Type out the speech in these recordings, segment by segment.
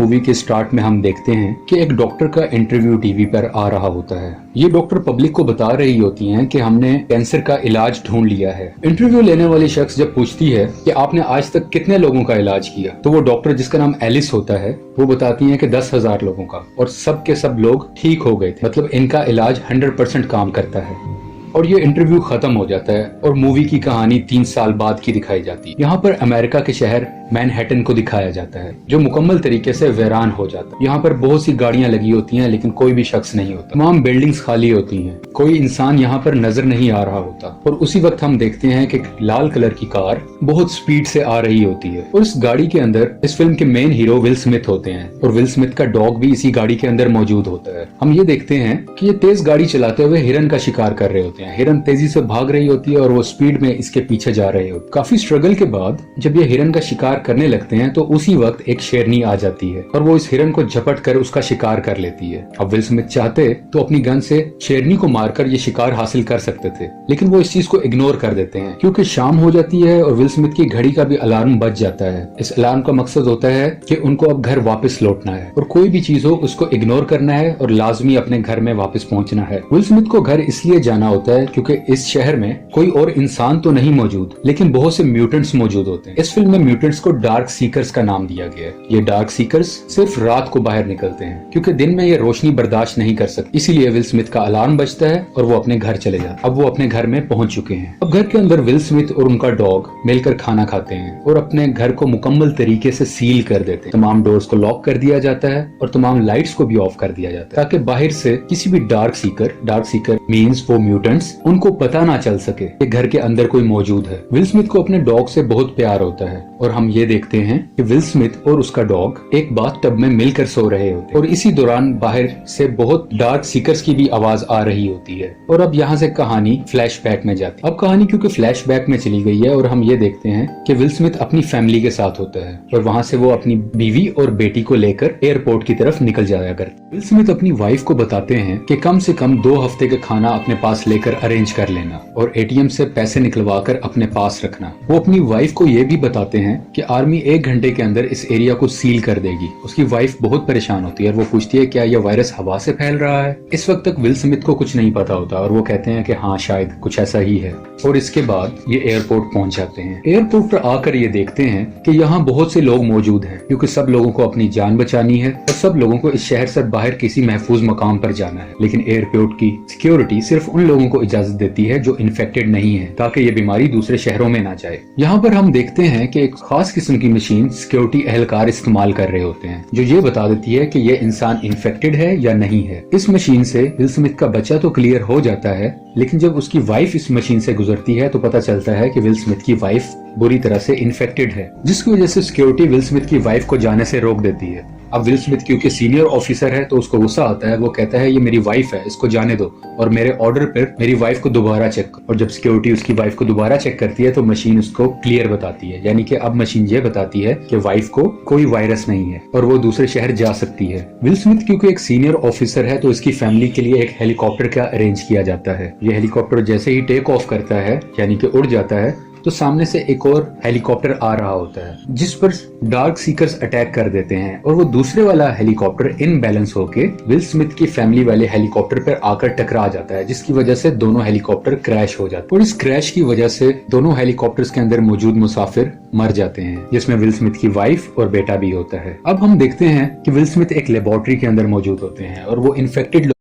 Movie के start में हम देखते हैं कि एक डॉक्टर का इंटरव्यू टीवी पर आ रहा होता है। ये डॉक्टर पब्लिक को बता रही होती हैं कि हमने कैंसर का इलाज ढूंढ लिया है। इंटरव्यू लेने वाली शख्स जब पूछती है कि आपने आज तक कितने लोगों का इलाज किया, तो वो डॉक्टर, जिसका नाम एलिस होता है, वो बताती है कि 10,000 लोगों का, और सब के सब लोग ठीक हो गए थे। मतलब इनका इलाज 100% काम करता है। और ये इंटरव्यू खत्म हो जाता है और मूवी की कहानी 3 साल बाद की दिखाई जाती है। यहाँ पर अमेरिका के शहर मैनहट्टन को दिखाया जाता है, जो मुकम्मल तरीके से वीरान हो जाता है। यहाँ पर बहुत सी गाड़ियां लगी होती हैं, लेकिन कोई भी शख्स नहीं होता। तमाम बिल्डिंग्स खाली होती हैं, कोई इंसान यहाँ पर नजर नहीं आ रहा होता। और उसी वक्त हम देखते हैं कि लाल कलर की कार बहुत स्पीड से आ रही होती है, और इस गाड़ी के अंदर इस फिल्म के मेन हीरो विल स्मिथ होते हैं, और विल स्मिथ का डॉग भी इसी गाड़ी के अंदर मौजूद होता है। हम ये देखते हैं कि ये तेज गाड़ी चलाते हुए हिरन का शिकार कर रहे होते हैं। हिरन तेजी से भाग रही होती है और वो स्पीड में इसके पीछे जा रहे होते हैं। काफी स्ट्रगल के बाद जब ये हिरन का शिकार करने लगते हैं तो उसी वक्त एक शेरनी आ जाती है और वो इस हिरन को झपट कर उसका शिकार कर लेती है। अब विल स्मिथ चाहते तो अपनी गन से शेरनी को मारकर ये शिकार हासिल कर सकते थे, लेकिन वो इस चीज को इग्नोर कर देते हैं क्योंकि शाम हो जाती है और विल स्मिथ की घड़ी का भी अलार्म बज जाता है। इस अलार्म का मकसद होता है कि उनको अब घर वापस लौटना है, और कोई भी चीज हो उसको इग्नोर करना है और लाजमी अपने घर में वापस पहुंचना है। विल स्मिथ को घर इसलिए जाना होता है क्योंकि इस शहर में कोई और इंसान तो नहीं मौजूद, लेकिन बहुत से म्यूटेंट्स मौजूद होते हैं। इस फिल्म में म्यूटेंट्स को डार्क सीकर्स का नाम दिया गया है। ये डार्क सीकर्स सिर्फ रात को बाहर निकलते हैं क्योंकि दिन में ये रोशनी बर्दाश्त नहीं कर सकते। इसीलिए विल स्मिथ का अलार्म बजता है और वो अपने घर चले जाते हैं। अब वो अपने घर में पहुंच चुके हैं। अब घर के अंदर विल स्मिथ और उनका डॉग मिलकर खाना खाते हैं और अपने घर को मुकम्मल तरीके से सील कर देते हैं। तमाम डोर्स को लॉक कर दिया जाता है और तमाम लाइट्स को भी ऑफ कर दिया जाता है, ताकि बाहर से किसी भी डार्क सीकर मीन्स वो म्यूटेंट्स, उनको पता ना चल सके कि घर के अंदर कोई मौजूद है। विल स्मिथ को अपने डॉग से बहुत प्यार होता है, और हम ये देखते हैं कि विल स्मिथ और उसका डॉग एक बाथटब में मिलकर सो रहे होते हैं, और इसी दौरान बाहर से बहुत डार्क सीकर्स की भी आवाज आ रही होती है। और अब यहाँ से कहानी फ्लैशबैक में जाती है। अब कहानी क्योंकि फ्लैशबैक में चली गई है, और हम ये देखते हैं कि विल स्मिथ अपनी फैमिली के साथ होता है, और वहाँ से वो अपनी बीवी और बेटी को लेकर एयरपोर्ट की तरफ निकल जाया करते। विल स्मिथ अपनी वाइफ को बताते हैं कि कम से कम 2 हफ्ते का खाना अपने पास लेकर अरेंज कर लेना और एटीएम से पैसे निकलवा कर अपने पास रखना। वो अपनी वाइफ को ये भी बताते हैं कि आर्मी 1 घंटे के अंदर इस एरिया को सील कर देगी। उसकी वाइफ बहुत परेशान होती है और वो पूछती है क्या यह वायरस हवा से फैल रहा है। इस वक्त तक विल स्मिथ को कुछ नहीं पता होता और वो कहते हैं कि हाँ शायद कुछ ऐसा ही है। और इसके बाद ये एयरपोर्ट पहुंच जाते हैं। एयरपोर्ट पर आकर ये देखते हैं कि यहाँ बहुत से लोग मौजूद हैं क्योंकि सब लोगों को अपनी जान बचानी है और सब लोगों को इस शहर से बाहर किसी महफूज मकाम पर जाना है। लेकिन एयरपोर्ट की सिक्योरिटी सिर्फ उन लोगों को इजाजत देती है जो इन्फेक्टेड नहीं है, ताकि ये बीमारी दूसरे शहरों में ना जाए। यहाँ पर हम देखते हैं कि एक खास किस्म की मशीन सिक्योरिटी एहलकार इस्तेमाल कर रहे होते हैं जो ये बता देती है कि ये इंसान इन्फेक्टेड है या नहीं है। इस मशीन से विल स्मिथ का बच्चा तो क्लियर हो जाता है, लेकिन जब उसकी वाइफ इस मशीन से गुजरती है तो पता चलता है कि विल स्मिथ की वाइफ बुरी तरह से इन्फेक्टेड है, जिसकी वजह से सिक्योरिटी विल स्मिथ की वाइफ को जाने से रोक देती है। अब विल स्मिथ क्योंकि सीनियर ऑफिसर है तो उसको गुस्सा आता है। वो कहता है ये मेरी वाइफ है, इसको जाने दो और मेरे ऑर्डर पर मेरी वाइफ को दोबारा चेक करो। और जब सिक्योरिटी उसकी वाइफ को दोबारा चेक करती है तो मशीन उसको क्लियर बताती है, यानी कि अब मशीन ये बताती है कि वाइफ को कोई वायरस नहीं है और वो दूसरे शहर जा सकती है। विल स्मिथ क्योंकि एक सीनियर ऑफिसर है तो इसकी फैमिली के लिए एक हेलीकॉप्टर का अरेंज किया जाता है। ये हेलीकॉप्टर जैसे ही टेक ऑफ करता है, यानी कि उड़ जाता है, तो सामने से एक और हेलीकॉप्टर आ रहा होता है जिस पर डार्क सीकर्स अटैक कर देते हैं, और वो दूसरे वाला हेलीकॉप्टर इनबैलेंस होके विल स्मिथ की फैमिली वाले हेलीकॉप्टर पर आकर टकरा जाता है, जिसकी वजह से दोनों हेलीकॉप्टर क्रैश हो जाते हैं। और इस क्रैश की वजह से दोनों हेलीकॉप्टर्स के अंदर मौजूद मुसाफिर मर जाते हैं, जिसमें विल स्मिथ की वाइफ और बेटा भी होता है। अब हम देखते हैं कि विल स्मिथ एक लेबोरेटरी के अंदर मौजूद होते हैं और वो infected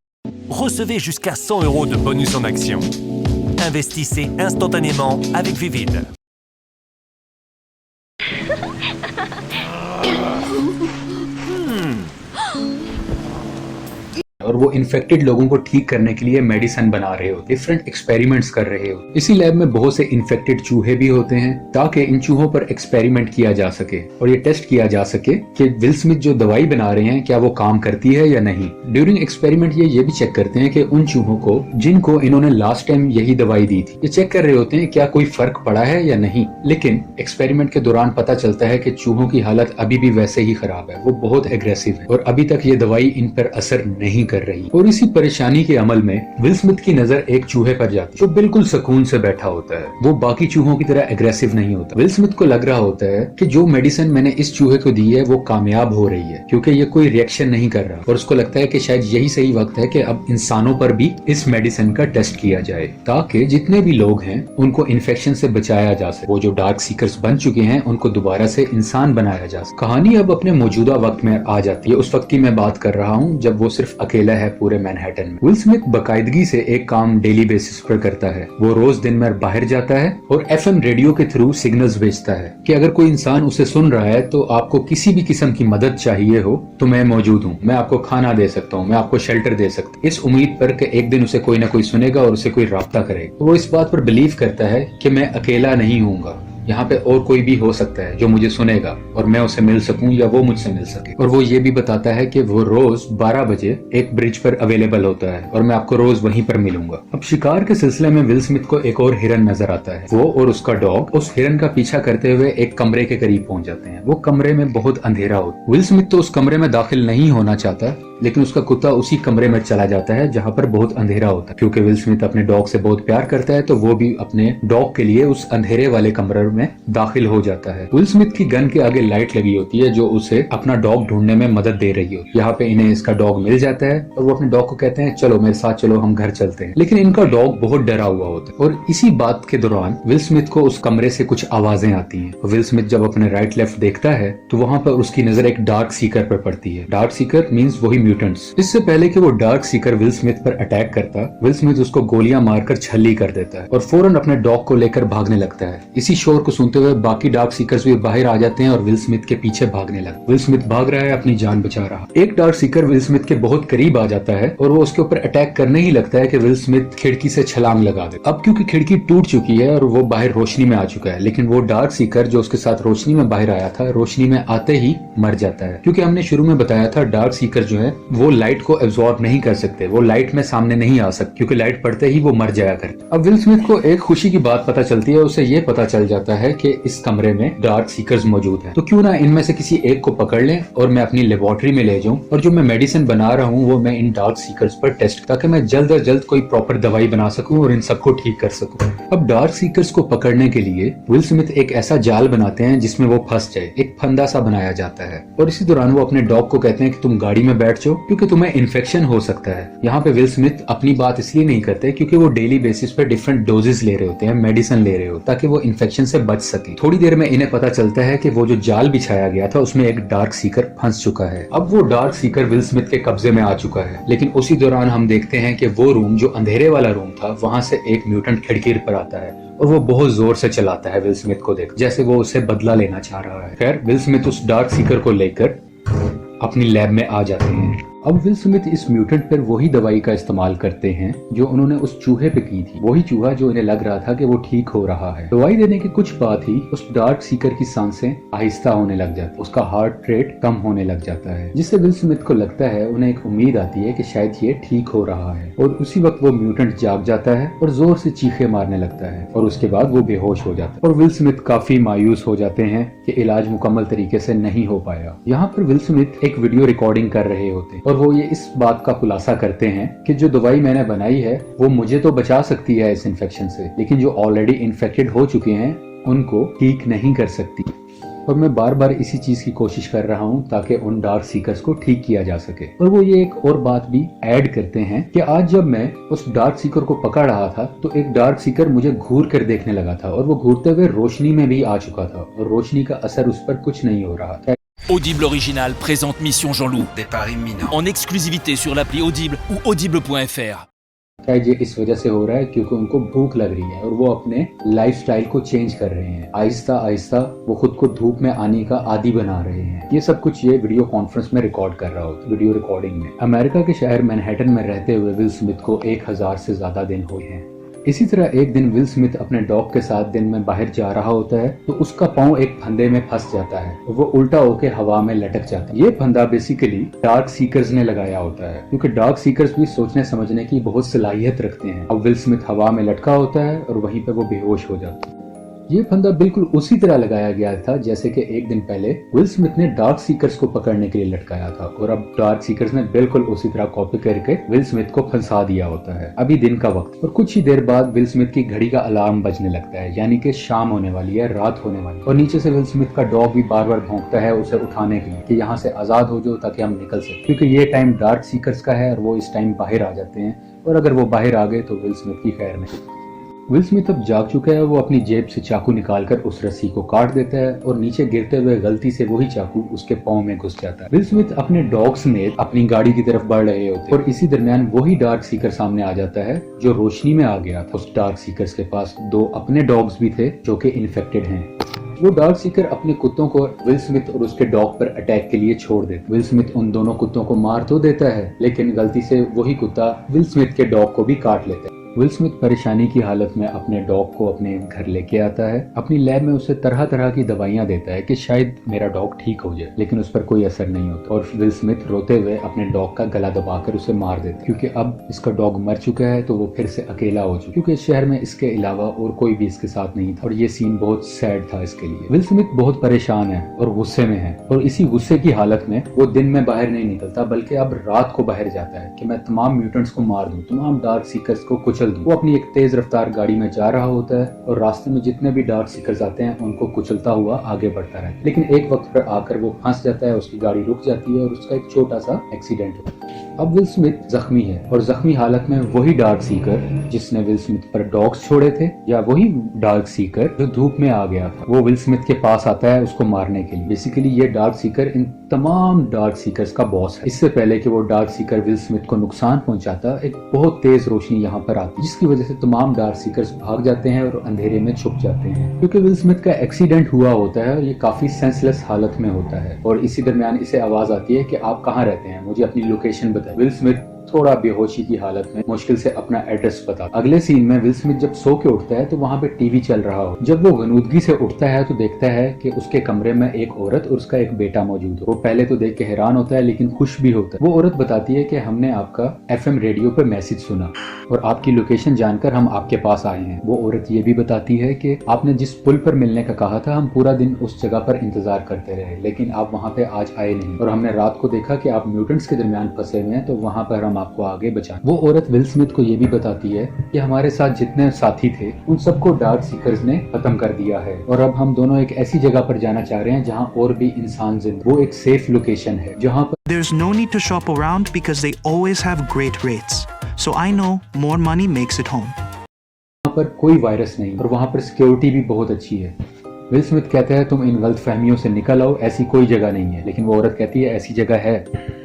Recevez jusqu'à 100 € de bonus en action. Investissez instantanément avec Vivid. और वो इन्फेक्टेड लोगों को ठीक करने के लिए मेडिसिन बना रहे हो, डिफरेंट एक्सपेरिमेंट्स कर रहे हो। इसी लैब में बहुत से इन्फेक्टेड चूहे भी होते हैं ताकि इन चूहों पर एक्सपेरिमेंट किया जा सके और ये टेस्ट किया जा सके कि विल स्मिथ जो दवाई बना रहे हैं क्या वो काम करती है या नहीं। ड्यूरिंग एक्सपेरिमेंट ये भी चेक करते हैं कि उन चूहों को जिनको इन्होंने लास्ट टाइम यही दवाई दी थी, ये चेक कर रहे होते हैं क्या कोई फर्क पड़ा है या नहीं। लेकिन एक्सपेरिमेंट के दौरान पता चलता है कि चूहों की हालत अभी भी वैसे ही खराब है, वो बहुत एग्रेसिव है और अभी तक ये दवाई इन पर असर नहीं कर रही है। और इसी परेशानी के अमल में विल स्मिथ की नजर एक चूहे पर जाती है जो बिल्कुल सुकून से बैठा होता है। वो बाकी चूहों की तरह एग्रेसिव नहीं होता। विल स्मिथ को लग रहा होता है कि जो मेडिसिन मैंने इस चूहे को दी है वो कामयाब हो रही है, क्योंकि ये कोई रिएक्शन नहीं कर रहा। और उसको लगता है कि शायद यही सही वक्त है कि अब इंसानों पर भी इस मेडिसिन का टेस्ट किया जाए, ताकि जितने भी लोग हैं उनको इन्फेक्शन से बचाया जा सके। वो जो डार्क सीकर्स बन चुके हैं उनको दोबारा से इंसान बनाया जा सके। कहानी अब अपने मौजूदा वक्त में आ जाती है। उस वक्त की मैं बात कर रहा हूँ जब वो सिर्फ अकेला है पूरे मैनहट्टन में। विल स्मिथ बाकायदगी से एक काम डेली बेसिस पर करता है। वो रोज दिन में बाहर जाता है और FM रेडियो के थ्रू सिग्नल्स भेजता है कि अगर कोई इंसान उसे सुन रहा है तो आपको किसी भी किस्म की मदद चाहिए हो तो मैं मौजूद हूँ, मैं आपको खाना दे सकता हूँ, मैं आपको शेल्टर दे सकता हूँ, इस उम्मीद पर कि एक दिन उसे कोई ना कोई सुनेगा और उसे कोई राब्ता करेगा। तो वो इस बात पर बिलीव करता है कि मैं अकेला नहीं हूँगा, यहाँ पे और कोई भी हो सकता है जो मुझे सुनेगा और मैं उसे मिल सकूं या वो मुझसे मिल सके। और वो ये भी बताता है कि वो रोज 12 बजे एक ब्रिज पर अवेलेबल होता है और मैं आपको रोज वहीं पर मिलूंगा। अब शिकार के सिलसिले में विल स्मिथ को एक और हिरन नजर आता है। वो और उसका डॉग उस हिरन का पीछा करते हुए एक कमरे के करीब पहुंच जाते हैं। वो कमरे में बहुत अंधेरा होता है। विल स्मिथ तो उस कमरे में दाखिल नहीं होना चाहता, लेकिन उसका कुत्ता उसी कमरे में चला जाता है जहाँ पर बहुत अंधेरा होता है। क्योंकि विल स्मिथ अपने डॉग से बहुत प्यार करता है तो वो भी अपने डॉग के लिए उस अंधेरे वाले कमरे में दाखिल हो जाता है। विल स्मिथ की गन के आगे लाइट लगी होती है जो उसे अपना डॉग ढूंढने में मदद दे रही होती है। यहाँ पे इन्हें इसका डॉग मिल जाता है और वो अपने डॉग को कहते हैं चलो मेरे साथ चलो, हम घर चलते हैं। लेकिन इनका डॉग बहुत डरा हुआ होता है। और इसी बात के दौरान विल स्मिथ को उस कमरे से कुछ आवाजें आती हैं। विल स्मिथ जब अपने राइट लेफ्ट देखता है तो वहाँ पर उसकी नजर एक डार्क सीकर पर पड़ती है। डार्क सीकर मीन्स वही म्यूटेंट्स। इससे पहले कि वो डार्क सीकर विल स्मिथ पर अटैक करता, विल स्मिथ उसको गोलियां मारकर छल्ली कर देता है और फौरन अपने डॉग को लेकर भागने लगता है। इसी शोर को सुनते हुए बाकी डार्क सीकर्स भी बाहर आ जाते हैं और विल स्मिथ के पीछे भागने लगते। विल स्मिथ भाग रहा है, अपनी जान बचा रहा। एक डार्क सीकर विल स्मिथ के बहुत करीब आ जाता है और वो उसके ऊपर अटैक करने ही लगता है कि विल स्मिथ खिड़की से छलांग लगा दे। अब क्योंकि खिड़की टूट चुकी है और वो बाहर रोशनी में आ चुका है, लेकिन वो डार्क सीकर जो उसके साथ रोशनी में बाहर आया था रोशनी में आते ही मर जाता है। क्योंकि हमने शुरू में बताया था डार्क सीकर जो है वो लाइट को एब्जॉर्ब नहीं कर सकते, वो लाइट में सामने नहीं आ सकते क्योंकि लाइट पड़ते ही वो मर जाया करते। अब विल स्मिथ को एक खुशी की बात पता चलती है। उसे ये पता चल जाता है कि इस कमरे में डार्क सीकर्स मौजूद हैं, तो क्यों ना इनमें से किसी एक को पकड़ लें और मैं अपनी लेबोरेटरी में ले जाऊं और जो मैं मेडिसिन बना रहा हूं वो मैं इन डार्क सीकर्स पर टेस्ट, ताकि मैं जल्द से जल्द कोई प्रॉपर दवाई बना सकूं और इन सबको ठीक कर सकूं। अब डार्क सीकर्स को पकड़ने के लिए विल स्मिथ एक ऐसा जाल बनाते हैं जिसमें वो फंस जाए। एक फंदा सा बनाया जाता है और इसी दौरान वो अपने डॉग को कहते हैं कि तुम गाड़ी में बैठ जाओ क्योंकि तुम्हें इन्फेक्शन हो सकता है। यहाँ पे विल स्मिथ अपनी बात इसलिए नहीं करते क्योंकि वो डेली बेसिस पे डिफरेंट डोजेस ले रहे होते हैं, मेडिसिन ले रहे हो ताकि वो इन्फेक्शन से बच सके। थोड़ी देर में इन्हें पता चलता है कि वो जो जाल बिछाया गया था उसमें एक डार्क सीकर फंस चुका है। अब वो डार्क सीकर विल स्मिथ के कब्जे में आ चुका है। लेकिन उसी दौरान हम देखते हैं कि वो रूम जो अंधेरे वाला रूम था वहां से एक म्यूटेंट खिड़की पर आता है और वो बहुत जोर से चलाता है विल स्मिथ को देख, जैसे वो उसे बदला लेना चाह रहा है। खैर विल स्मिथ उस डार्क सीकर को लेकर अपनी लैब में आ जाते हैं। अब विल स्मिथ इस म्यूटेंट पर वही दवाई का इस्तेमाल करते हैं जो उन्होंने उस चूहे पे की थी। वही चूहा जो इन्हें लग रहा था कि वो ठीक हो रहा है। दवाई देने के कुछ बाद ही उस डार्क सीकर की सांसें आहिस्ता होने लग जाती, उसका हार्ट रेट कम होने लग जाता है, जिससे विल स्मिथ को लगता है, उन्हें एक उम्मीद आती है कि शायद ये ठीक हो रहा है। और उसी वक्त वो म्यूटेंट जाग जाता है और जोर से चीखे मारने लगता है और उसके बाद वो बेहोश हो जाता है। और विल स्मिथ काफी मायूस हो जाते हैं कि इलाज मुकम्मल तरीके से नहीं हो पाया। यहाँ पर विल स्मिथ एक वीडियो रिकॉर्डिंग कर रहे होते और वो ये इस बात का खुलासा करते हैं कि जो दवाई मैंने बनाई है वो मुझे तो बचा सकती है इस इन्फेक्शन से, लेकिन जो ऑलरेडी इन्फेक्टेड हो चुके हैं उनको ठीक नहीं कर सकती। और मैं बार बार इसी चीज की कोशिश कर रहा हूँ ताकि उन डार्क सीकर्स को ठीक किया जा सके। और वो ये एक और बात भी ऐड करते हैं कि आज जब मैं उस डार्क सीकर को पकड़ रहा था तो एक डार्क सीकर मुझे घूर कर देखने लगा था और वो घूरते हुए रोशनी में भी आ चुका था और रोशनी का असर उस पर कुछ नहीं हो रहा था। Audible Original présente Mission Jean-Loup. Départ imminent. En exclusivité sur l'appli Audible ou audible.fr. शायद ये इस वजह से हो रहा है क्योंकि उनको भूख लग रही है और वो अपने लाइफस्टाइल को चेंज कर रहे हैं। आहिस्ता आहिस्ता वो खुद को धूप में आने का आदी बना रहे हैं। ये सब कुछ ये वीडियो कॉन्फ्रेंस में रिकॉर्ड कर रहा होता है। वीडियो रिकॉर्डिंग में अमेरिका के शहर मैनहट्टन में रहते हुए विल स्मिथ को 1000 से ज्यादा दिन हुए हैं। इसी तरह एक दिन विल स्मिथ अपने डॉग के साथ दिन में बाहर जा रहा होता है तो उसका पाँव एक फंदे में फंस जाता है और वो उल्टा होके हवा में लटक जाता है। ये फंदा बेसिकली डार्क सीकर्स ने लगाया होता है क्योंकि डार्क सीकर्स भी सोचने समझने की बहुत सलाहियत रखते हैं। अब विल स्मिथ हवा में लटका होता है और वहीं पे वो बेहोश हो जाता है। ये फंदा बिल्कुल उसी तरह लगाया गया था जैसे कि एक दिन पहले विल स्मिथ ने डार्क सीकर्स को पकड़ने के लिए लटकाया था, और अब डार्क सीकर्स ने बिल्कुल उसी तरह कॉपी करके विल स्मिथ को फंसा दिया होता है। अभी दिन का वक्त और कुछ ही देर बाद विल स्मिथ की घड़ी का अलार्म बजने लगता है, यानी कि शाम होने वाली है, रात होने वाली है। और नीचे से विल स्मिथ का डॉग भी बार बार भौंकता है उसे उठाने के लिए कि यहाँ से आजाद हो जाओ ताकि हम निकल सके, क्योंकि ये टाइम डार्क सीकर्स का है और वो इस टाइम बाहर आ जाते हैं, और अगर वो बाहर आ गए तो विल स्मिथ की खैर नहीं। विल स्मिथ अब जाग चुका है। वो अपनी जेब से चाकू निकालकर उस रस्सी को काट देता है और नीचे गिरते हुए गलती से वही चाकू उसके पांव में घुस जाता है। विल स्मिथ अपने डॉग समेत अपनी गाड़ी की तरफ बढ़ रहे होते हैं और इसी दरमियान वही डार्क सीकर सामने आ जाता है जो रोशनी में आ गया था। उस डार्क सीकर्स के पास 2 अपने डॉग्स भी थे जो कि इन्फेक्टेड हैं। वो डार्क सीकर अपने कुत्तों को विल स्मिथ और उसके डॉग पर अटैक के लिए छोड़ देते। विल स्मिथ उन दोनों कुत्तों को मार तो देता है, लेकिन गलती से वही कुत्ता विल स्मिथ के डॉग को भी काट लेता है। विल स्मिथ परेशानी की हालत में अपने डॉग को अपने घर लेके आता है। अपनी लैब में उसे तरह तरह की दवाइयां देता है कि शायद मेरा डॉग ठीक हो जाए, लेकिन उस पर कोई असर नहीं होता और विल स्मिथ रोते हुए अपने डॉग का गला दबाकर उसे मार देता है, क्योंकि अब इसका डॉग मर चुका है तो वो फिर से अकेला हो चुका है, क्योंकि इस शहर में इसके अलावा और कोई भी इसके साथ नहीं था। और ये सीन बहुत सैड था इसके लिए। विल स्मिथ बहुत परेशान है और गुस्से में है, और इसी गुस्से की हालत में वो दिन में बाहर नहीं निकलता बल्कि अब रात को बाहर जाता है कि मैं तमाम म्यूटेंट्स को मार दूं, तमाम डार्क सीकर्स को कुचल दूं। वो अपनी एक तेज रफ्तार गाड़ी में जा रहा होता है और रास्ते में जितने भी डार्क सीकर्स आते हैं उनको कुचलता हुआ आगे बढ़ता रहता है, लेकिन एक वक्त पर आकर वो फंस जाता है, उसकी गाड़ी रुक जाती है और उसका एक छोटा सा एक्सीडेंट होता है। अब विल स्मिथ जख्मी है और जख्मी हालत में वही डार्क सीकर जिसने विल स्मिथ पर डॉग्स छोड़े थे, या वही डार्क सीकर जो धूप में आ गया था, वो विल स्मिथ के पास आता है उसको मारने के लिए। बेसिकली ये डार्क सीकर इन तमाम डार्क सीकर्स का बॉस है। इससे पहले कि वो डार्क सीकर विल स्मिथ को नुकसान पहुंचाता, एक बहुत तेज रोशनी यहाँ पर आती है, जिसकी वजह से तमाम डार्क सीकर्स भाग जाते हैं और अंधेरे में छुप जाते हैं, क्योंकि विल स्मिथ का एक्सीडेंट हुआ होता है और ये काफी सेंसलेस हालत में होता है। और इसी दरमियान इसे आवाज आती है कि आप कहाँ रहते हैं, मुझे अपनी लोकेशन बताएं। विल स्मिथ थोड़ा बेहोशी की हालत में मुश्किल से अपना एड्रेस बता। अगले सीन में विल स्मिथ जब सो के उठता है तो वहाँ पे टीवी चल रहा हो। जब वो गनूदगी से उठता है तो देखता है कि उसके कमरे में एक औरत और उसका एक बेटा मौजूद हो। वो पहले तो देख के हैरान होता है लेकिन खुश भी होता है। वो औरत बताती है कि हमने आपका FM रेडियो पे मैसेज सुना और आपकी लोकेशन जानकर हम आपके पास आए हैं। वो औरत ये भी बताती है कि आपने जिस पुल पर मिलने का कहा था, हम पूरा दिन उस जगह पर इंतजार करते रहे, लेकिन आप वहाँ पे आज आए नहीं, और हमने रात को देखा कि आप म्यूटेंट्स के दरमियान फंसे हुए हैं, तो वहाँ पर हम आपको आगे बचा। वो औरत विल स्मिथ को ये भी बताती है कि हमारे साथ जितने साथी थे उन सबको डार्क सीकर्स ने खत्म कर दिया है और अब हम दोनों एक ऐसी जगह पर जाना चाह रहे हैं जहाँ और भी इंसान जिंदा। वो एक सेफ लोकेशन है जहाँ पर There's no need to shop around because they always have great rates. So I know more money makes it home. वहाँ पर कोई वायरस नहीं और वहाँ पर सिक्योरिटी भी बहुत अच्छी है। विल स्मिथ कहता है तुम इन गलतफहमियों से निकल आओ, ऐसी कोई जगह नहीं है, लेकिन वो औरत कहती है ऐसी जगह है।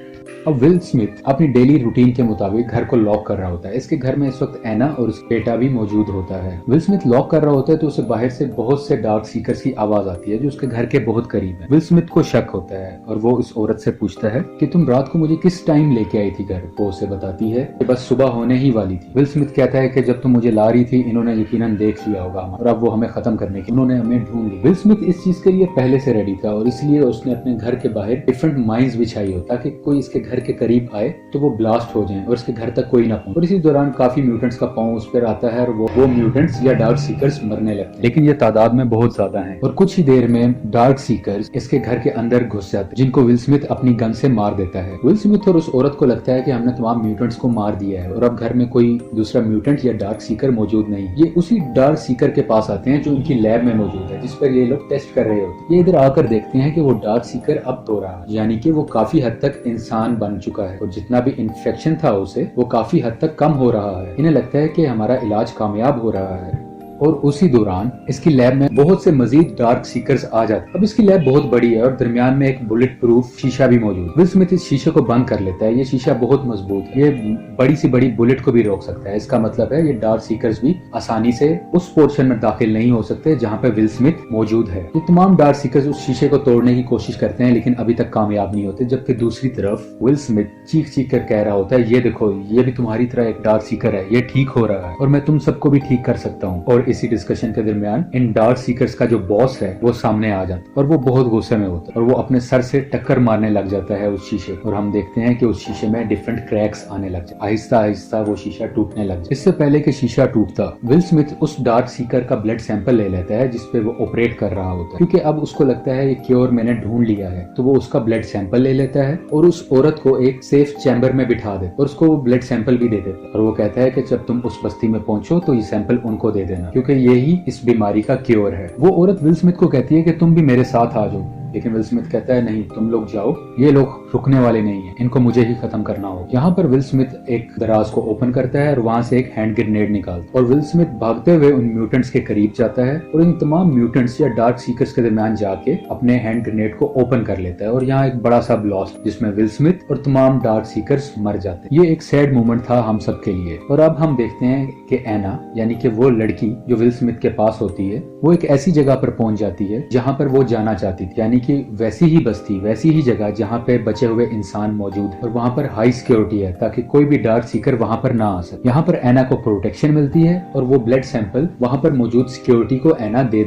अब विल स्मिथ अपनी डेली रूटीन के मुताबिक घर को लॉक कर रहा होता है। इसके घर में इस वक्त एना और उसका बेटा भी मौजूद होता है। विल स्मिथ लॉक कर रहा होता है तो उसे बाहर से बहुत से डार्क सीकर्स की आवाज आती है जो उसके घर के बहुत करीब है। विल स्मिथ को शक होता है और वो उस औरत से पूछता है कि तुम रात को मुझे किस टाइम लेके आई थी घर। वो उसे बताती है कि बस सुबह होने ही वाली थी। विल स्मिथ कहता है कि जब तुम मुझे ला रही थी इन्होंने यकीनन देख लिया होगा और अब वो हमें खत्म करने की उन्होंने हमें ढूंढ ली। विल स्मिथ इस चीज के लिए पहले से रेडी था और इसलिए उसने अपने घर के बाहर डिफरेंट माइंस बिछाई हो ताकि कोई इसके घर के करीब आए तो वो ब्लास्ट हो जाएं और इसके घर तक कोई ना पहुंचे। और इसी दौरान काफी म्यूटेंट्स का पांव उस पर आता है और वो म्यूटेंट्स या डार्क सीकर्स मरने लगते हैं, लेकिन ये तादाद में बहुत ज्यादा हैं। और कुछ ही देर में डार्क सीकर्स इसके घर के अंदर घुस जाते हैं जिनको विल स्मिथ अपनी गन से मार देता है। विल स्मिथ और उस औरत को लगता है कि हमने तमाम म्यूटेंट्स को मार दिया है और अब घर में कोई दूसरा म्यूटेंट या डार्क सीकर मौजूद नहीं। ये उसी डार्क सीकर के पास आते हैं जो उनकी लैब में मौजूद है जिस पर ये लोग टेस्ट कर रहे होते हैं। ये इधर आकर देखते हैं कि वो डार्क सीकर अब तो रहा, यानी कि वो काफी हद तक इंसान बन चुका है और जितना भी इन्फेक्शन था उसे वो काफी हद तक कम हो रहा है। इन्हें लगता है कि हमारा इलाज कामयाब हो रहा है और उसी दौरान इसकी लैब में बहुत से मजीद डार्क सीकर्स आ जाते हैं। अब इसकी लैब बहुत बड़ी है और दरमियान में एक बुलेट प्रूफ शीशा भी मौजूद। विल स्मिथ इस शीशे को बंद कर लेता है। ये शीशा बहुत मजबूत है, ये बड़ी सी बड़ी बुलेट को भी रोक सकता है। इसका मतलब है ये डार्क सीकर्स भी आसानी से उस पोर्शन में दाखिल नहीं हो सकते जहाँ पे विल स्मिथ मौजूद है। ये तमाम डार्क सीकर्स उस शीशे को तोड़ने की कोशिश करते हैं लेकिन अभी तक कामयाब नहीं होते, जबकि दूसरी तरफ विल स्मिथ चीख चीख कर कह रहा होता है ये देखो ये भी तुम्हारी तरह एक डार्क सीकर है, ये ठीक हो रहा है और मैं तुम सबको भी ठीक कर सकता हूँ। और इसी डिस्कशन के दरमियान इन डार्क सीकर्स का जो बॉस है वो सामने आ जाता है और वो बहुत गुस्से में होता है और वो अपने सर से टक्कर मारने लग जाता है उस शीशे और हम देखते हैं कि उस शीशे में डिफरेंट क्रैक्स आने लग जाते, आहिस्ता आहिस्ता वो शीशा टूटने लग जाता। इससे पहले कि शीशा टूटता, विल स्मिथ उस डार्क सीकर का ब्लड सैंपल ले लेता है जिसपे वो ऑपरेट कर रहा होता है, क्योंकि अब उसको लगता है ये क्योर मैंने ढूंढ लिया है। तो वो उसका ब्लड सैंपल ले लेता है और उस औरत को एक सेफ चैम्बर में बिठा दे और उसको वो ब्लड सैंपल भी दे देता है और वो कहता है कि जब तुम उस बस्ती में पहुंचो तो ये सैंपल उनको दे देना, क्योंकि यही इस बीमारी का क्योर है। वो औरत विल स्मिथ को कहती है कि तुम भी मेरे साथ आ जाओ, लेकिन विल स्मिथ कहता है नहीं, तुम लोग जाओ, ये लोग रुकने वाले नहीं है, इनको मुझे ही खत्म करना होगा। यहाँ पर विल स्मिथ एक दराज को ओपन करता है और वहां से एक हैंड ग्रेनेड निकालता है और विल स्मिथ भागते हुए उन म्यूटेंट्स के करीब जाता है और इन तमाम म्यूटेंट्स या डार्क सीकर्स के दरमियान जाके अपने हैंड ग्रेनेड को ओपन कर लेता है और यहाँ एक बड़ा सा ब्लास्ट जिसमें विल स्मिथ और तमाम डार्क सीकर्स मर जाते हैं। ये एक सैड मोमेंट था हम सब के लिए। और अब हम देखते हैं कि एना यानी कि वो लड़की जो विल स्मिथ के पास होती है, वो एक ऐसी जगह पर पहुंच जाती है जहाँ पर वो जाना चाहती थी, यानी कि वैसी ही बस्ती, वैसी ही जगह जहाँ पे बचे हुए इंसान मौजूद है और वहाँ पर हाई सिक्योरिटी है ताकि कोई भी डार्क सीकर वहाँ पर ना आ सके। यहाँ पर एना को प्रोटेक्शन मिलती है और वो ब्लड सैंपल वहाँ पर मौजूद सिक्योरिटी को एना दे